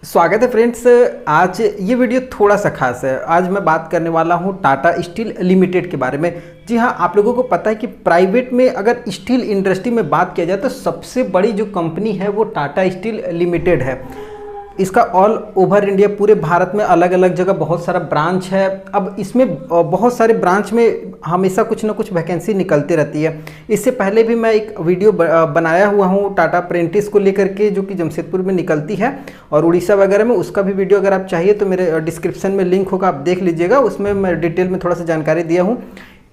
स्वागत है फ्रेंड्स। आज ये वीडियो थोड़ा सा खास है। आज मैं बात करने वाला हूँ टाटा स्टील लिमिटेड के बारे में। जी हाँ, आप लोगों को पता है कि प्राइवेट में अगर स्टील इंडस्ट्री में बात किया जाए तो सबसे बड़ी जो कंपनी है वो टाटा स्टील लिमिटेड है। इसका ऑल ओवर इंडिया पूरे भारत में अलग अलग जगह बहुत सारा ब्रांच है। अब इसमें बहुत सारे ब्रांच में हमेशा कुछ ना कुछ वैकेंसी निकलती रहती है। इससे पहले भी मैं एक वीडियो बनाया हुआ हूँ टाटा अप्रेंटिस को लेकर के, जो कि जमशेदपुर में निकलती है और उड़ीसा वगैरह में। उसका भी वीडियो अगर आप चाहिए तो मेरे डिस्क्रिप्शन में लिंक होगा, आप देख लीजिएगा। उसमें मैं डिटेल में थोड़ा सा जानकारी दिया हूँ।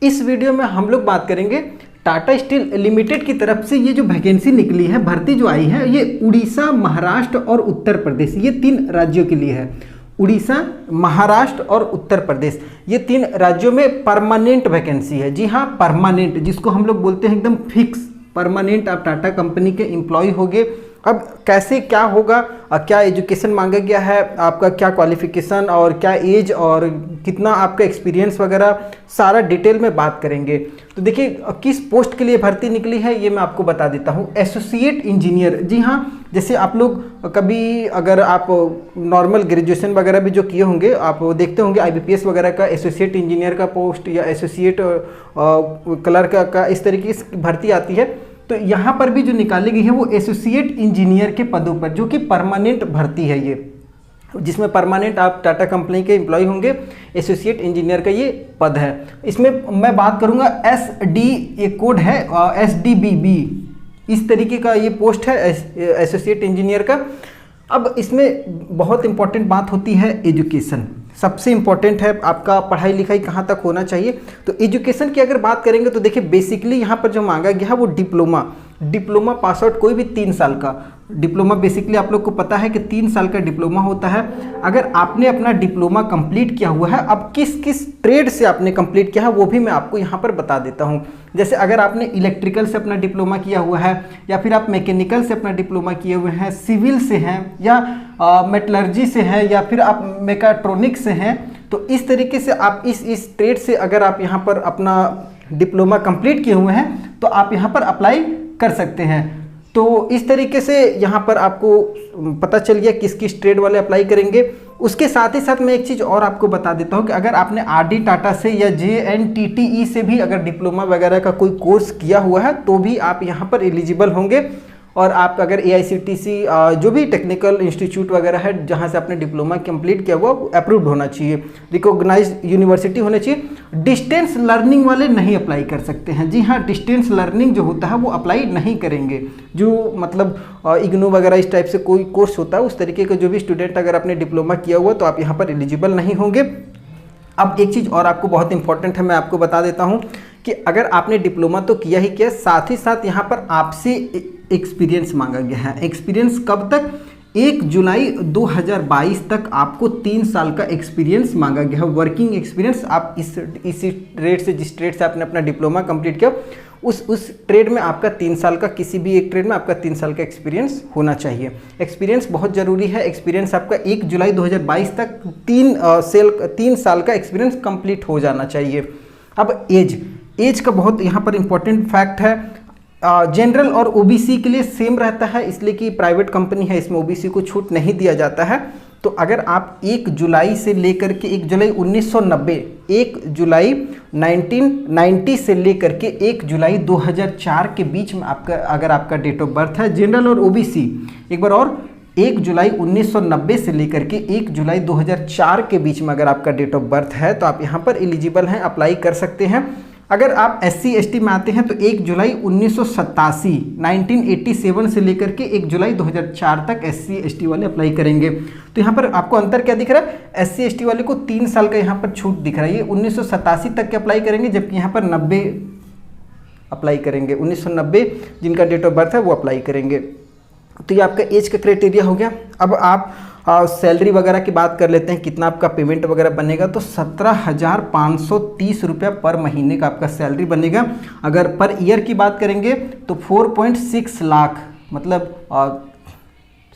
इस वीडियो में हम लोग बात करेंगे टाटा स्टील लिमिटेड की तरफ से ये जो वैकेंसी निकली है, भर्ती जो आई है, ये उड़ीसा, महाराष्ट्र और उत्तर प्रदेश, ये 3 राज्यों के लिए है। उड़ीसा, महाराष्ट्र और उत्तर प्रदेश, ये 3 राज्यों में परमानेंट वैकेंसी है। जी हाँ, परमानेंट, जिसको हम लोग बोलते हैं एकदम फिक्स परमानेंट आप टाटा कंपनी के एम्प्लॉय होंगे। अब कैसे क्या होगा, क्या एजुकेशन मांगा गया है, आपका क्या क्वालिफिकेशन और क्या एज और कितना आपका एक्सपीरियंस वगैरह, सारा डिटेल में बात करेंगे। तो देखिए किस पोस्ट के लिए भर्ती निकली है ये मैं आपको बता देता हूँ। Associate engineer. जी हाँ, जैसे आप लोग कभी अगर आप नॉर्मल ग्रेजुएशन वगैरह भी जो किए होंगे, आप देखते होंगे आईबीपीएस वगैरह का एसोसिएट इंजीनियर का पोस्ट या एसोसिएट क्लर्क का इस तरीके की भर्ती आती है। तो यहाँ पर भी जो निकाली गई है वो एसोसिएट इंजीनियर के पदों पर, जो कि परमानेंट भर्ती है ये, जिसमें परमानेंट आप टाटा कंपनी के एम्प्लॉय होंगे। एसोसिएट इंजीनियर का ये पद है। इसमें मैं बात करूँगा एसडी, ये कोड है SDBB, इस तरीके का ये पोस्ट है एसोसिएट इंजीनियर का। अब इसमें बहुत इंपॉर्टेंट बात होती है एजुकेशन। सबसे इम्पॉर्टेंट है आपका पढ़ाई लिखाई कहाँ तक होना चाहिए। तो एजुकेशन की अगर बात करेंगे तो देखिए बेसिकली यहाँ पर जो मांगा गया है वो डिप्लोमा पास आउट, कोई भी 3 साल का डिप्लोमा। बेसिकली आप लोग को पता है कि 3 साल का डिप्लोमा होता है। अगर आपने अपना डिप्लोमा कंप्लीट किया हुआ है, अब किस किस ट्रेड से आपने कंप्लीट किया है वो भी मैं आपको यहाँ पर बता देता हूँ। जैसे अगर आपने इलेक्ट्रिकल से अपना डिप्लोमा किया हुआ है, या फिर आप मैकेनिकल से अपना डिप्लोमा किए हुए हैं, सिविल से हैं, या मेटलर्जी से हैं, या फिर आप मैकेट्रॉनिक्स से हैं, तो इस तरीके से आप इस ट्रेड से अगर आप यहाँ पर अपना डिप्लोमा कंप्लीट किए हुए हैं तो आप यहाँ पर अप्लाई कर सकते हैं। तो इस तरीके से यहाँ पर आपको पता चल गया किस किस ट्रेड वाले अप्लाई करेंगे। उसके साथ ही साथ मैं एक चीज़ और आपको बता देता हूँ कि अगर आपने RD टाटा से या JNTTE से भी अगर डिप्लोमा वगैरह का कोई कोर्स किया हुआ है तो भी आप यहाँ पर एलिजिबल होंगे। और आप अगर AICTC जो भी टेक्निकल इंस्टीट्यूट वगैरह है जहाँ से आपने डिप्लोमा कंप्लीट किया हुआ, अप्रूव्ड होना चाहिए, रिकॉग्नाइज्ड यूनिवर्सिटी होना चाहिए। डिस्टेंस लर्निंग वाले नहीं अप्लाई कर सकते हैं। जी हाँ, डिस्टेंस लर्निंग जो होता है वो अप्लाई नहीं करेंगे। जो मतलब इग्नू वगैरह इस टाइप से कोई कोर्स होता है, उस तरीके का जो भी स्टूडेंट अगर आपने डिप्लोमा किया हुआ तो आप यहाँ पर एलिजिबल नहीं होंगे। अब एक चीज़ और आपको बहुत इंपॉर्टेंट है, मैं आपको बता देता हूँ कि अगर आपने डिप्लोमा तो किया ही किया, साथ ही साथ यहाँ पर आपसे एक्सपीरियंस मांगा गया है। एक्सपीरियंस कब तक? 1 जुलाई 2022 तक आपको 3 साल का एक्सपीरियंस मांगा गया है, वर्किंग एक्सपीरियंस। आप इस ट्रेड से, जिस ट्रेड से आपने अपना डिप्लोमा कंप्लीट किया, उस ट्रेड में आपका 3 साल का, किसी भी एक ट्रेड में आपका 3 साल का एक्सपीरियंस होना चाहिए। एक्सपीरियंस बहुत ज़रूरी है। एक्सपीरियंस आपका 1 जुलाई 2022 तक 3 साल का एक्सपीरियंस कंप्लीट हो जाना चाहिए। अब एज का बहुत यहाँ पर इंपॉर्टेंट फैक्ट है। जनरल और OBC के लिए सेम रहता है, इसलिए कि प्राइवेट कंपनी है, इसमें OBC को छूट नहीं दिया जाता है। तो अगर आप 1 जुलाई से लेकर के 1 जुलाई 1990, 1 जुलाई 1990 से लेकर के 1 जुलाई 2004 के बीच में आपका, अगर आपका डेट ऑफ बर्थ है, जनरल और OBC, एक बार और, 1 जुलाई 1990 से लेकर के 1 जुलाई 2004 के बीच में अगर आपका डेट ऑफ बर्थ है तो आप यहाँ पर एलिजिबल हैं, अप्लाई कर सकते हैं। अगर आप SC ST में आते हैं तो 1 जुलाई 1987, 1987 से लेकर के 1 जुलाई 2004 तक SC ST वाले अप्लाई करेंगे। तो यहाँ पर आपको अंतर क्या दिख रहा है? SC ST वाले को 3 साल का यहाँ पर छूट दिख रहा है, ये 1987 तक के अप्लाई करेंगे, जबकि यहाँ पर 90 अप्लाई करेंगे, 1990 जिनका डेट ऑफ बर्थ है वो अप्लाई करेंगे। तो ये आपका एज का क्राइटेरिया हो गया। अब आप सैलरी वगैरह की बात कर लेते हैं, कितना आपका पेमेंट वगैरह बनेगा। तो 17,530 रुपया पर महीने का आपका सैलरी बनेगा। अगर पर ईयर की बात करेंगे तो 4.6 लाख, मतलब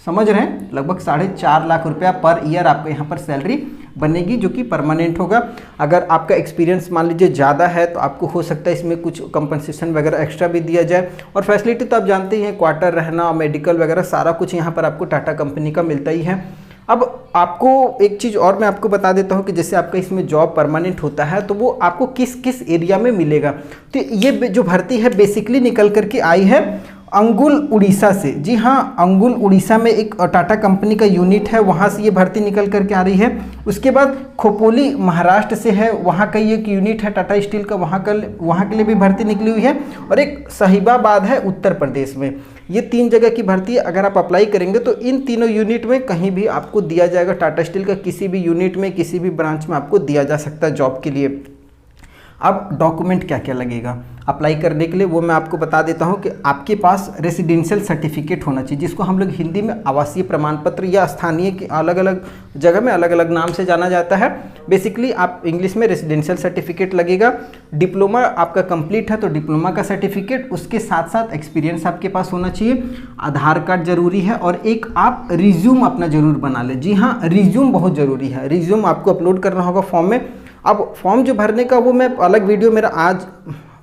समझ रहे हैं, लगभग 4.5 लाख रुपया पर ईयर आपको यहाँ पर सैलरी बनेगी, जो कि परमानेंट होगा। अगर आपका एक्सपीरियंस मान लीजिए ज़्यादा है तो आपको हो सकता है इसमें कुछ कंपनसेशन वगैरह एक्स्ट्रा भी दिया जाए। और फैसिलिटी तो आप जानते ही हैं, क्वार्टर रहना, मेडिकल वगैरह सारा कुछ यहाँ पर आपको टाटा कंपनी का मिलता ही है। अब आपको एक चीज़ और मैं आपको बता देता हूँ कि जैसे आपका इसमें जॉब परमानेंट होता है तो वो आपको किस किस एरिया में मिलेगा। तो ये जो भर्ती है बेसिकली निकल करके आई है अंगुल उड़ीसा से। जी हाँ, अंगुल उड़ीसा में एक टाटा कंपनी का यूनिट है, वहाँ से ये भर्ती निकल करके आ रही है। उसके बाद खोपोली महाराष्ट्र से है, वहाँ का ये एक यूनिट है टाटा स्टील का, वहाँ के लिए भी भर्ती निकली हुई है। और एक साहिबाबाद है उत्तर प्रदेश में। ये 3 जगह की भर्ती है। अगर आप अप्लाई करेंगे तो इन तीनों यूनिट में कहीं भी आपको दिया जाएगा, टाटा स्टील का किसी भी यूनिट में किसी भी ब्रांच में आपको दिया जा सकता है जॉब के लिए। अब डॉक्यूमेंट क्या क्या लगेगा अप्लाई करने के लिए वो मैं आपको बता देता हूं कि आपके पास रेसिडेंशियल सर्टिफिकेट होना चाहिए, जिसको हम लोग हिंदी में आवासीय प्रमाण पत्र या स्थानीय के अलग अलग जगह में अलग अलग नाम से जाना जाता है। बेसिकली आप इंग्लिश में रेसिडेंशियल सर्टिफिकेट लगेगा। डिप्लोमा आपका कंप्लीट है तो डिप्लोमा का सर्टिफिकेट, उसके साथ साथ एक्सपीरियंस आपके पास होना चाहिए। आधार कार्ड जरूरी है और एक आप रिज्यूम अपना जरूर बना लें। जी हाँ, रिज्यूम बहुत ज़रूरी है। रिज्यूम आपको अपलोड करना होगा फॉर्म में। अब फॉर्म जो भरने का वो मैं अलग वीडियो मेरा आज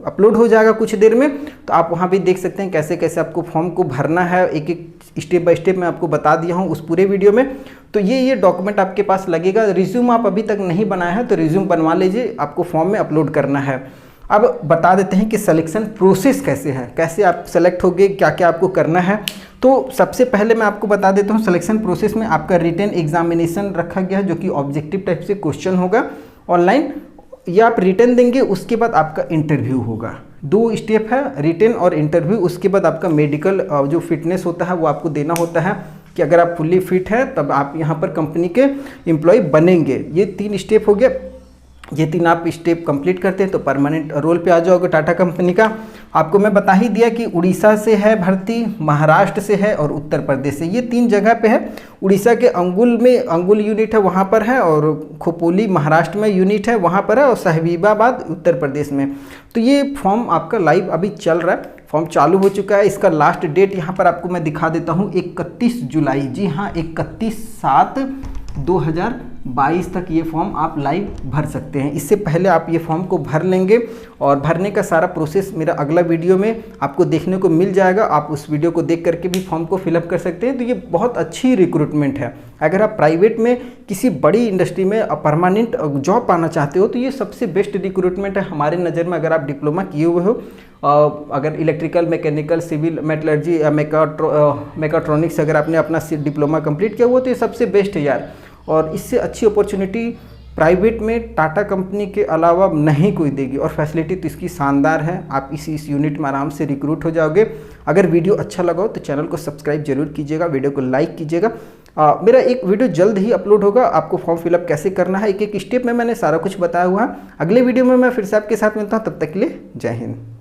अपलोड हो जाएगा कुछ देर में, तो आप वहाँ भी देख सकते हैं कैसे कैसे आपको फॉर्म को भरना है। एक एक स्टेप बाय स्टेप मैं आपको बता दिया हूँ उस पूरे वीडियो में। तो ये डॉक्यूमेंट आपके पास लगेगा। रिज्यूम आप अभी तक नहीं बनाया है तो रिज्यूम बनवा लीजिए, आपको फॉर्म में अपलोड करना है। अब बता देते हैं कि सिलेक्शन प्रोसेस कैसे है, कैसे आप सेलेक्ट होगे, क्या क्या आपको करना है। तो सबसे पहले मैं आपको बता देता हूँ सिलेक्शन प्रोसेस में आपका रिटन एग्जामिनेशन रखा गया है, जो कि ऑब्जेक्टिव टाइप से क्वेश्चन होगा ऑनलाइन, या आप रिटन देंगे। उसके बाद आपका इंटरव्यू होगा। 2 स्टेप है, रिटन और इंटरव्यू। उसके बाद आपका मेडिकल जो फिटनेस होता है वो आपको देना होता है कि अगर आप फुल्ली फिट है तब आप यहाँ पर कंपनी के एम्प्लॉय बनेंगे। ये 3 स्टेप हो गया। ये 3 आप स्टेप कंप्लीट करते हैं तो परमानेंट रोल पे आ जाओगे टाटा कंपनी का। आपको मैं बता ही दिया कि उड़ीसा से है भर्ती, महाराष्ट्र से है और उत्तर प्रदेश से। ये 3 जगह पे है। उड़ीसा के अंगुल में अंगुल यूनिट है वहाँ पर है, और खोपोली महाराष्ट्र में यूनिट है वहाँ पर है, और साहिबाबाद उत्तर प्रदेश में। तो ये फॉर्म आपका लाइव अभी चल रहा है, फॉर्म चालू हो चुका है। इसका लास्ट डेट यहाँ पर आपको मैं दिखा देता हूँ 31 जुलाई। जी हाँ, 31/7/2022 तक ये फॉर्म आप लाइव भर सकते हैं। इससे पहले आप ये फॉर्म को भर लेंगे और भरने का सारा प्रोसेस मेरा अगला वीडियो में आपको देखने को मिल जाएगा। आप उस वीडियो को देख करके भी फॉर्म को फिलअप कर सकते हैं। तो ये बहुत अच्छी रिक्रूटमेंट है। अगर आप प्राइवेट में किसी बड़ी इंडस्ट्री में परमानेंट जॉब पाना चाहते हो तो ये सबसे बेस्ट रिक्रूटमेंट है हमारे नज़र में। अगर आप डिप्लोमा किए हुए हो, अगर इलेक्ट्रिकल, मैकेनिकल, सिविल, मेटलर्जी या मेकाट्रॉनिक्स अगर आपने अपना डिप्लोमा कंप्लीट किया हुआ तो ये सबसे बेस्ट है यार। और इससे अच्छी अपॉर्चुनिटी प्राइवेट में टाटा कंपनी के अलावा नहीं कोई देगी, और फैसिलिटी तो इसकी शानदार है। आप इस यूनिट में आराम से रिक्रूट हो जाओगे। अगर वीडियो अच्छा लगा हो तो चैनल को सब्सक्राइब जरूर कीजिएगा, वीडियो को लाइक कीजिएगा। मेरा एक वीडियो जल्द ही अपलोड होगा, आपको फॉर्म फिलअप कैसे करना है एक एक स्टेप में मैंने सारा कुछ बताया हुआ है। अगले वीडियो में मैं फिर से आपके साथ मिलता हूँ, तब तक के लिए जय हिंद।